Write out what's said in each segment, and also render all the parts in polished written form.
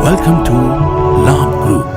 Welcome to Labh Group.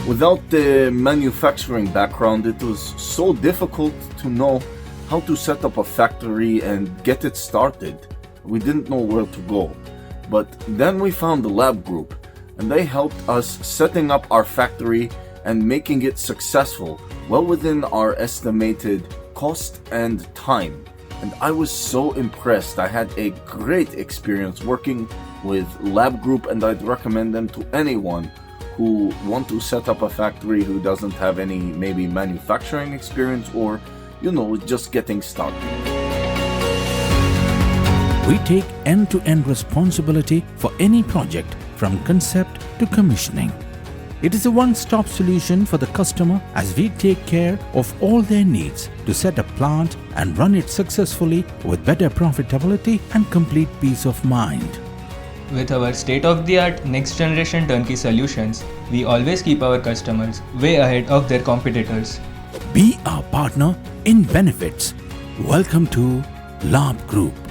Without the manufacturing background, it was so difficult to know how to set up a factory and get it started. We didn't know where to go. But then we found the Labh Group, and they helped us setting up our factory and making it successful, well within our estimated cost and time. And I was so impressed. I had a great experience working with Labh Group, and I'd recommend them to anyone who want to set up a factory who doesn't have any maybe manufacturing experience or, just getting started. We take end-to-end responsibility for any project from concept to commissioning. It is a one-stop solution for the customer as we take care of all their needs to set a plant and run it successfully with better profitability and complete peace of mind. With our state-of-the-art next-generation turnkey solutions, we always keep our customers way ahead of their competitors. Be our partner in benefits. Welcome to Labh Group.